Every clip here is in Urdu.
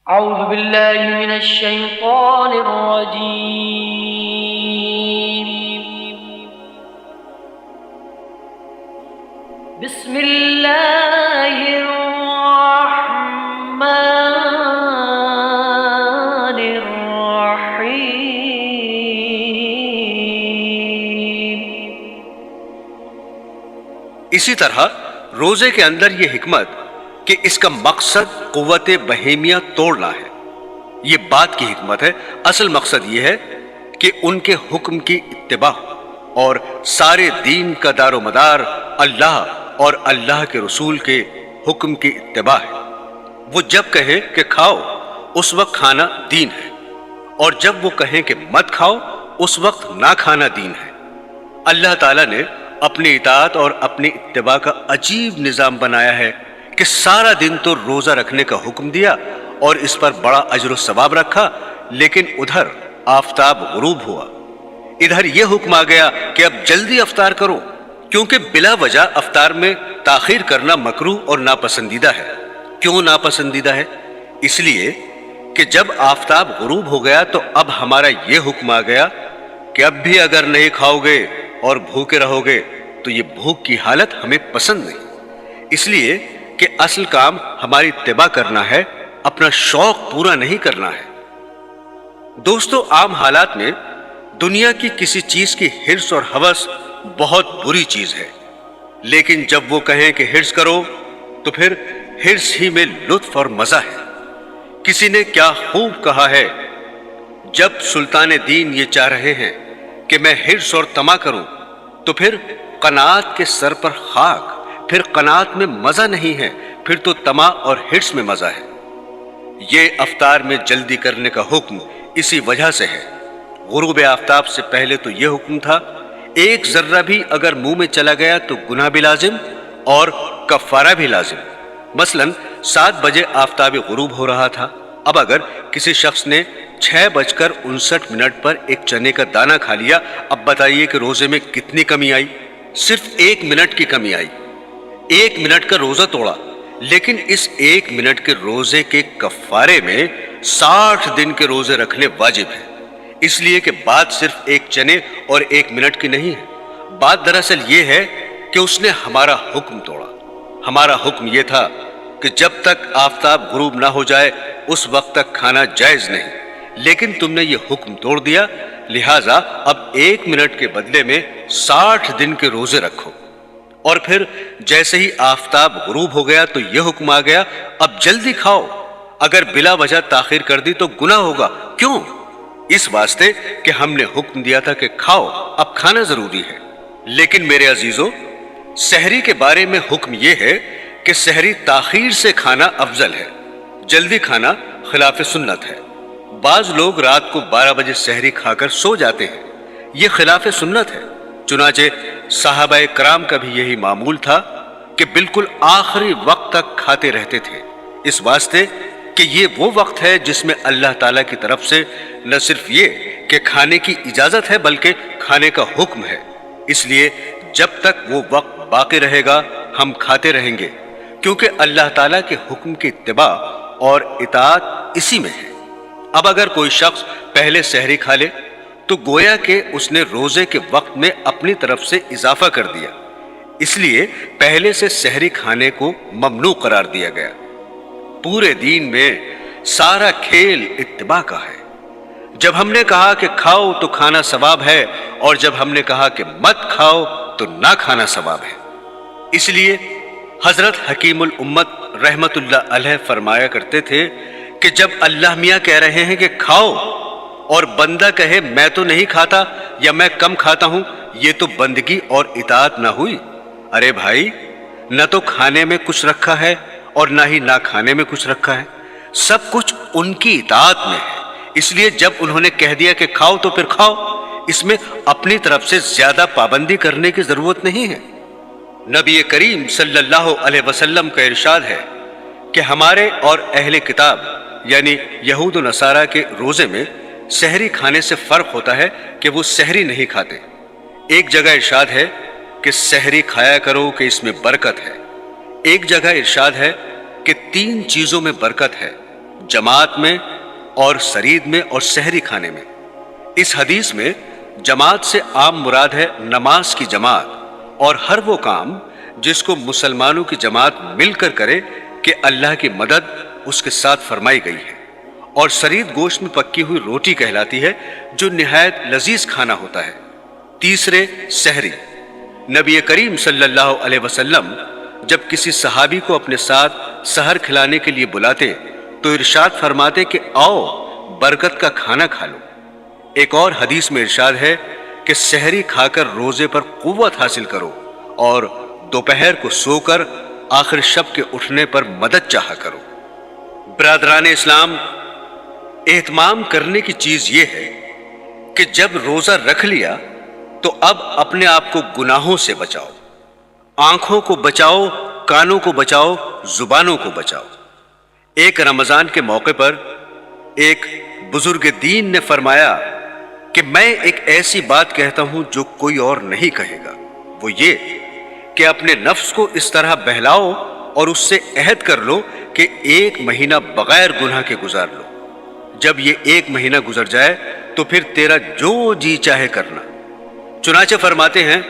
أعوذ بالله من الشيطان الرجيم. بسم الله الرحمن الرحيم. اسی طرح روزے کے اندر یہ حکمت کہ اس کا مقصد قوت بہیمیہ توڑنا ہے، یہ بات کی حکمت ہے۔ اصل مقصد یہ ہے کہ ان کے حکم کی اتباع ہو، اور سارے دین کا دار و مدار اللہ اور اللہ کے رسول کے حکم کی اتباع ہے۔ وہ جب کہیں کہ کھاؤ اس وقت کھانا دین ہے، اور جب وہ کہیں کہ مت کھاؤ اس وقت نہ کھانا دین ہے۔ اللہ تعالیٰ نے اپنی اطاعت اور اپنی اتباع کا عجیب نظام بنایا ہے کہ سارا دن تو روزہ رکھنے کا حکم دیا اور اس پر بڑا اجر و ثواب رکھا، لیکن ادھر آفتاب غروب ہوا، ادھر یہ حکم آ گیا کہ اب جلدی افطار کرو، کیونکہ بلا وجہ افطار میں تاخیر کرنا مکروہ اور ناپسندیدہ ہے۔ کیوں ناپسندیدہ ہے؟ اس لیے کہ جب آفتاب غروب ہو گیا تو اب ہمارا یہ حکم آ گیا کہ اب بھی اگر نہیں کھاؤ گے اور بھوکے رہو گے تو یہ بھوک کی حالت ہمیں پسند نہیں۔ اس لیے کہ اصل کام ہماری اتباع کرنا ہے، اپنا شوق پورا نہیں کرنا ہے۔ دوستو، عام حالات میں دنیا کی کسی چیز کی حرص اور ہوس بہت بری چیز ہے، لیکن جب وہ کہیں کہ حرص کرو تو پھر حرص ہی میں لطف اور مزہ ہے۔ کسی نے کیا خوب کہا ہے، جب سلطان دین یہ چاہ رہے ہیں کہ میں حرص اور طمع کروں تو پھر قناعت کے سر پر خاک، پھر قناعت میں مزہ نہیں ہے، پھر تو طمع اور حرص میں مزہ ہے۔ یہ افطار میں جلدی کرنے کا حکم اسی وجہ سے ہے۔ غروب آفتاب سے پہلے تو یہ حکم تھا، ایک ذرہ بھی اگر منہ میں چلا گیا تو گناہ بھی لازم اور کفارہ بھی لازم۔ مثلا 7 بجے آفتاب غروب ہو رہا تھا، اب اگر کسی شخص نے 6:59 پر ایک چنے کا دانہ کھا لیا، اب بتائیے کہ روزے میں کتنی کمی آئی؟ صرف 1 منٹ کی کمی آئی، 1 منٹ کا روزہ توڑا، لیکن اس 1 منٹ کے روزے کے کفارے میں 60 دن کے روزے رکھنے واجب ہیں۔ اس لیے کہ بات صرف ایک چنے اور 1 منٹ کی نہیں ہے، بات دراصل یہ ہے کہ اس نے ہمارا حکم توڑا۔ ہمارا حکم یہ تھا کہ جب تک آفتاب غروب نہ ہو جائے اس وقت تک کھانا جائز نہیں، لیکن تم نے یہ حکم توڑ دیا، لہٰذا اب 1 منٹ کے بدلے میں 60 دن کے روزے رکھو۔ اور پھر جیسے ہی آفتاب غروب ہو گیا تو یہ حکم آ گیا، اب جلدی کھاؤ، اگر بلا وجہ تاخیر کر دی تو گناہ ہوگا۔ کیوں؟ اس واسطے کہ ہم نے حکم دیا تھا کہ کھاؤ، اب کھانا ضروری ہے۔ لیکن میرے عزیزو، سحری کے بارے میں حکم یہ ہے کہ سحری تاخیر سے کھانا افضل ہے، جلدی کھانا خلاف سنت ہے۔ بعض لوگ رات کو 12 بجے سحری کھا کر سو جاتے ہیں، یہ خلاف سنت ہے۔ چنانچہ صحابہ کرام کا بھی یہی معمول تھا کہ بالکل آخری وقت تک کھاتے رہتے تھے، اس واسطے کہ یہ وہ وقت ہے جس میں اللہ تعالیٰ کی طرف سے نہ صرف یہ کہ کھانے کی اجازت ہے بلکہ کھانے کا حکم ہے۔ اس لیے جب تک وہ وقت باقی رہے گا ہم کھاتے رہیں گے، کیونکہ اللہ تعالیٰ کے حکم کی اتباع اور اطاعت اسی میں ہے۔ اب اگر کوئی شخص پہلے سحری کھا لے تو گویا کہ اس نے روزے کے وقت میں اپنی طرف سے اضافہ کر دیا، اس لیے پہلے سے سحری کھانے کو ممنوع قرار دیا گیا۔ پورے دین میں سارا کھیل اتباع کا ہے۔ جب ہم نے کہا کہ کھاؤ تو کھانا ثواب ہے، اور جب ہم نے کہا کہ مت کھاؤ تو نہ کھانا ثواب ہے۔ اس لیے حضرت حکیم الامت رحمت اللہ علیہ فرمایا کرتے تھے کہ جب اللہ میاں کہہ رہے ہیں کہ کھاؤ اور بندہ کہے میں تو نہیں کھاتا یا میں کم کھاتا ہوں، یہ تو بندگی اور اطاعت نہ ہوئی۔ ارے بھائی، نہ تو کھانے میں کچھ رکھا ہے اور نہ ہی نہ کھانے میں کچھ رکھا ہے، سب کچھ ان کی اطاعت میں ہے۔ اس لیے جب انہوں نے کہہ دیا کہ کھاؤ تو پھر کھاؤ، اس میں اپنی طرف سے زیادہ پابندی کرنے کی ضرورت نہیں ہے۔ نبی کریم صلی اللہ علیہ وسلم کا ارشاد ہے کہ ہمارے اور اہل کتاب یعنی یہود و نصارہ کے روزے میں سحری کھانے سے فرق ہوتا ہے کہ وہ سحری نہیں کھاتے۔ ایک جگہ ارشاد ہے کہ سحری کھایا کرو کہ اس میں برکت ہے، ایک جگہ ارشاد ہے کہ 3 چیزوں میں برکت ہے، جماعت میں اور سرید میں اور سحری کھانے میں۔ اس حدیث میں جماعت سے عام مراد ہے نماز کی جماعت اور ہر وہ کام جس کو مسلمانوں کی جماعت مل کر کرے کہ اللہ کی مدد اس کے ساتھ فرمائی گئی ہے۔ اور سرید گوشت میں پکی ہوئی روٹی کہلاتی ہے جو نہایت لذیذ کھانا ہوتا ہے۔ تیسرے، سحری۔ نبی کریم صلی اللہ علیہ وسلم جب کسی صحابی کو اپنے ساتھ سحر کھلانے کے لیے بلاتے تو ارشاد فرماتے کہ آؤ برکت کا کھانا کھا لو۔ ایک اور حدیث میں ارشاد ہے کہ سحری کھا کر روزے پر قوت حاصل کرو اور دوپہر کو سو کر آخر شب کے اٹھنے پر مدد چاہا کرو۔ برادران اسلام، اہتمام کرنے کی چیز یہ ہے کہ جب روزہ رکھ لیا تو اب اپنے آپ کو گناہوں سے بچاؤ، آنکھوں کو بچاؤ، کانوں کو بچاؤ، زبانوں کو بچاؤ۔ ایک رمضان کے موقع پر ایک بزرگ دین نے فرمایا کہ میں ایک ایسی بات کہتا ہوں جو کوئی اور نہیں کہے گا، وہ یہ کہ اپنے نفس کو اس طرح بہلاؤ اور اس سے عہد کر لو کہ 1 مہینہ بغیر گناہ کے گزار لو۔ جب یہ 1 مہینہ گزر جائے تو پھر تیرا جو جی چاہے کرنا۔ چنانچہ فرماتے ہیں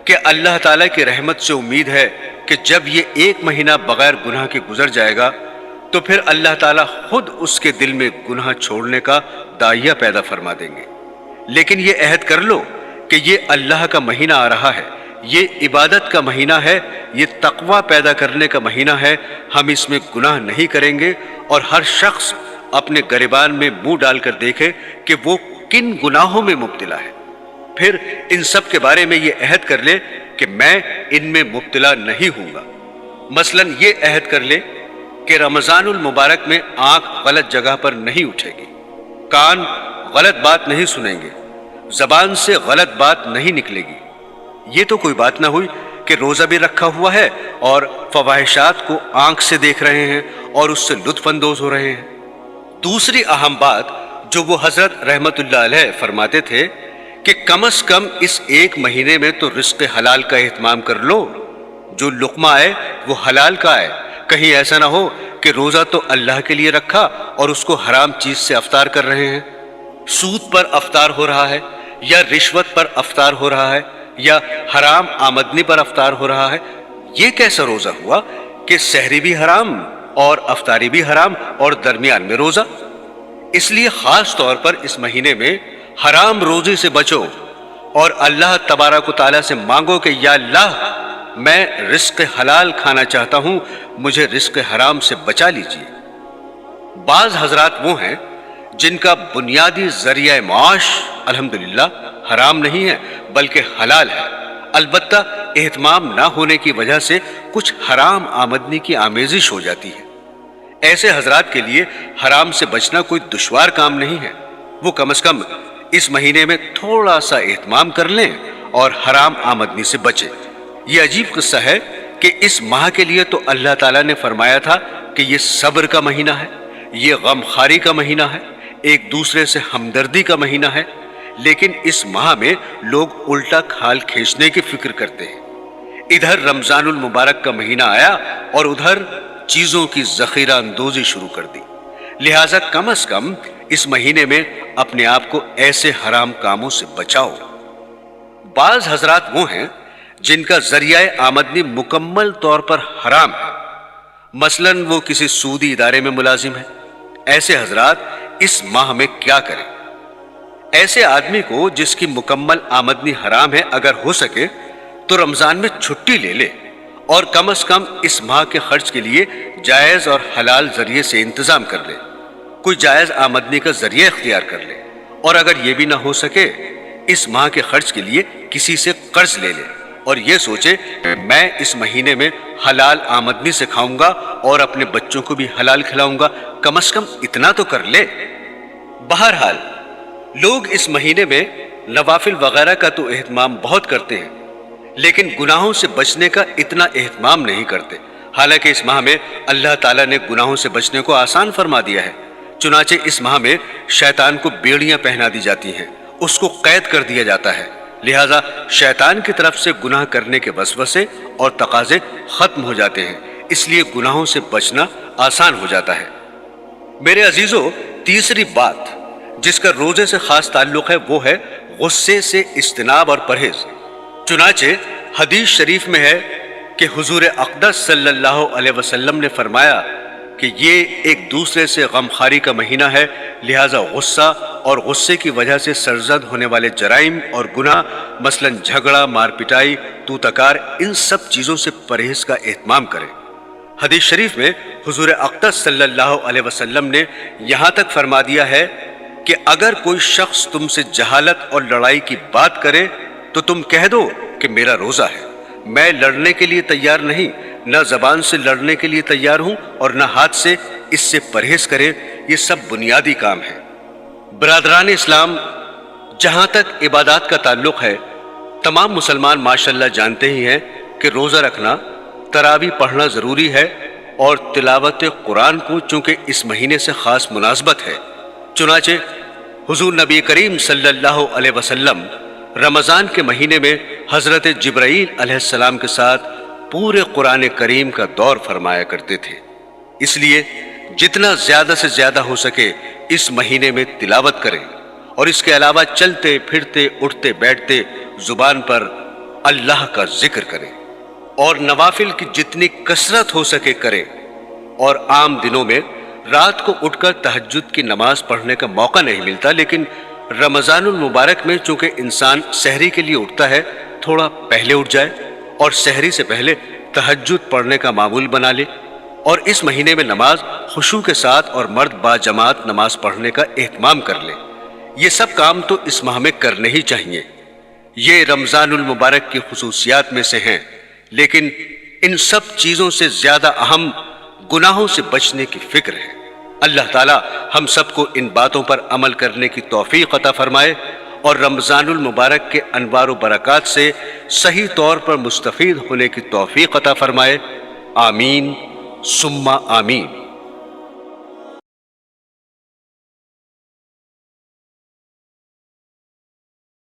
کہ اللہ تعالیٰ کی رحمت سے امید ہے کہ جب یہ 1 مہینہ بغیر گناہ کے گزر جائے گا تو پھر اللہ تعالیٰ خود اس کے دل میں گناہ چھوڑنے کا داعیہ پیدا فرما دیں گے۔ لیکن یہ عہد کر لو کہ یہ اللہ کا مہینہ آ رہا ہے، یہ عبادت کا مہینہ ہے، یہ تقوی پیدا کرنے کا مہینہ ہے، ہم اس میں گناہ نہیں کریں گے، اور ہر شخص اپنے گریبان میں منہ ڈال کر دیکھے کہ وہ کن گناہوں میں مبتلا ہے، پھر ان سب کے بارے میں یہ عہد کر لے کہ میں ان میں مبتلا نہیں ہوں گا۔ مثلا یہ عہد کر لے کہ رمضان المبارک میں آنکھ غلط جگہ پر نہیں اٹھے گی، کان غلط بات نہیں سنیں گے، زبان سے غلط بات نہیں نکلے گی۔ یہ تو کوئی بات نہ ہوئی کہ روزہ بھی رکھا ہوا ہے اور فواحشات کو آنکھ سے دیکھ رہے ہیں اور اس سے لطف اندوز ہو رہے ہیں۔ دوسری اہم بات جو وہ حضرت رحمت اللہ علیہ فرماتے تھے کہ کم از کم اس 1 مہینے میں تو رزق حلال کا اہتمام کر لو، جو لقمہ آئے وہ حلال کا آئے، کہیں ایسا نہ ہو کہ روزہ تو اللہ کے لیے رکھا اور اس کو حرام چیز سے افطار کر رہے ہیں، سود پر افطار ہو رہا ہے یا رشوت پر افطار ہو رہا ہے یا حرام آمدنی پر افطار ہو رہا ہے۔ یہ کیسا روزہ ہوا کہ سحری بھی حرام اور افطاری بھی حرام اور درمیان میں روزہ؟ اس لیے خاص طور پر اس مہینے میں حرام روزی سے بچو اور اللہ تبارک و تعالیٰ سے مانگو کہ یا اللہ میں رزق حلال کھانا چاہتا ہوں، مجھے رزق حرام سے بچا لیجیے۔ بعض حضرات وہ ہیں جن کا بنیادی ذریعہ معاش الحمدللہ حرام نہیں ہے بلکہ حلال ہے، البتہ اہتمام نہ ہونے کی وجہ سے کچھ حرام آمدنی کی آمیزش ہو جاتی ہے۔ ایسے حضرات کے لیے حرام سے بچنا کوئی دشوار کام نہیں ہے، وہ کم از کم اس مہینے میں تھوڑا سا اہتمام کر لیں اور حرام آمدنی سے بچیں۔ یہ عجیب قصہ ہے کہ اس ماہ کے لیے تو اللہ تعالیٰ نے فرمایا تھا کہ یہ صبر کا مہینہ ہے، یہ غم خاری کا مہینہ ہے، ایک دوسرے سے ہمدردی کا مہینہ ہے، لیکن اس ماہ میں لوگ الٹا کھال کھینچنے کی فکر کرتے ہیں۔ ادھر رمضان المبارک کا مہینہ آیا اور ادھر چیزوں کی ذخیرہ اندوزی شروع کر دی، لہٰذا کم از کم اس مہینے میں اپنے آپ کو ایسے حرام کاموں سے بچاؤ۔ بعض حضرات وہ ہیں جن کا ذریعہ آمدنی مکمل طور پر حرام ہے، مثلا وہ کسی سودی ادارے میں ملازم ہے۔ ایسے حضرات اس ماہ میں کیا کریں؟ ایسے آدمی کو جس کی مکمل آمدنی حرام ہے اگر ہو سکے تو رمضان میں چھٹی لے لے اور کم از کم اس ماہ کے خرچ کے لیے جائز اور حلال ذریعے سے انتظام کر لے، کوئی جائز آمدنی کا ذریعہ اختیار کر لے، اور اگر یہ بھی نہ ہو سکے اس ماہ کے خرچ کے لیے کسی سے قرض لے لے اور یہ سوچے کہ میں اس مہینے میں حلال آمدنی سے کھاؤں گا اور اپنے بچوں کو بھی حلال کھلاؤں گا، کم از کم اتنا تو کر لے۔ بہرحال لوگ اس مہینے میں نوافل وغیرہ کا تو اہتمام بہت کرتے ہیں لیکن گناہوں سے بچنے کا اتنا اہتمام نہیں کرتے، حالانکہ اس ماہ میں اللہ تعالیٰ نے گناہوں سے بچنے کو آسان فرما دیا ہے۔ چنانچہ اس ماہ میں شیطان کو بیڑیاں پہنا دی جاتی ہیں، اس کو قید کر دیا جاتا ہے، لہٰذا شیطان کی طرف سے گناہ کرنے کے وسوسے اور تقاضے ختم ہو جاتے ہیں، اس لیے گناہوں سے بچنا آسان ہو جاتا ہے۔ میرے عزیزو، تیسری بات جس کا روزے سے خاص تعلق ہے وہ ہے غصے سے اجتناب اور پرہیز۔ چنانچہ حدیث شریف میں ہے کہ حضور اقدس صلی اللہ علیہ وسلم نے فرمایا کہ یہ ایک دوسرے سے غمخواری کا مہینہ ہے، لہٰذا غصہ اور غصے کی وجہ سے سرزد ہونے والے جرائم اور گناہ مثلا جھگڑا، مار پٹائی، تو تکار، ان سب چیزوں سے پرہیز کا اہتمام کریں۔ حدیث شریف میں حضور اقدس صلی اللہ علیہ وسلم نے یہاں تک فرما دیا ہے کہ اگر کوئی شخص تم سے جہالت اور لڑائی کی بات کرے تو تم کہہ دو کہ میرا روزہ ہے، میں لڑنے کے لیے تیار نہیں، نہ زبان سے لڑنے کے لیے تیار ہوں اور نہ ہاتھ سے، اس سے پرہیز کریں۔ یہ سب بنیادی کام ہے۔ برادران اسلام، جہاں تک عبادات کا تعلق ہے، تمام مسلمان ماشاءاللہ جانتے ہی ہیں کہ روزہ رکھنا، تراویح پڑھنا ضروری ہے، اور تلاوت قرآن کو چونکہ اس مہینے سے خاص مناسبت ہے، چنانچہ حضور نبی کریم صلی اللہ علیہ وسلم رمضان کے مہینے میں حضرت جبرائیل علیہ السلام کے ساتھ پورے قرآن کریم کا دور فرمایا کرتے تھے۔ اس لیے جتنا زیادہ سے زیادہ ہو سکے اس مہینے میں تلاوت کریں، اور اس کے علاوہ چلتے پھرتے اٹھتے بیٹھتے زبان پر اللہ کا ذکر کریں، اور نوافل کی جتنی کثرت ہو سکے کریں، اور عام دنوں میں رات کو اٹھ کر تہجد کی نماز پڑھنے کا موقع نہیں ملتا، لیکن رمضان المبارک میں چونکہ انسان سحری کے لیے اٹھتا ہے، تھوڑا پہلے اٹھ جائے اور سحری سے پہلے تہجد پڑھنے کا معمول بنا لے، اور اس مہینے میں نماز خشوع کے ساتھ اور مرد با جماعت نماز پڑھنے کا اہتمام کر لے۔ یہ سب کام تو اس ماہ میں کرنے ہی چاہیے، یہ رمضان المبارک کی خصوصیات میں سے ہیں، لیکن ان سب چیزوں سے زیادہ اہم گناہوں سے بچنے کی فکر ہے۔ اللہ تعالی ہم سب کو ان باتوں پر عمل کرنے کی توفیق عطا فرمائے، اور رمضان المبارک کے انوار و برکات سے صحیح طور پر مستفید ہونے کی توفیق عطا فرمائے۔ آمین ثم آمین۔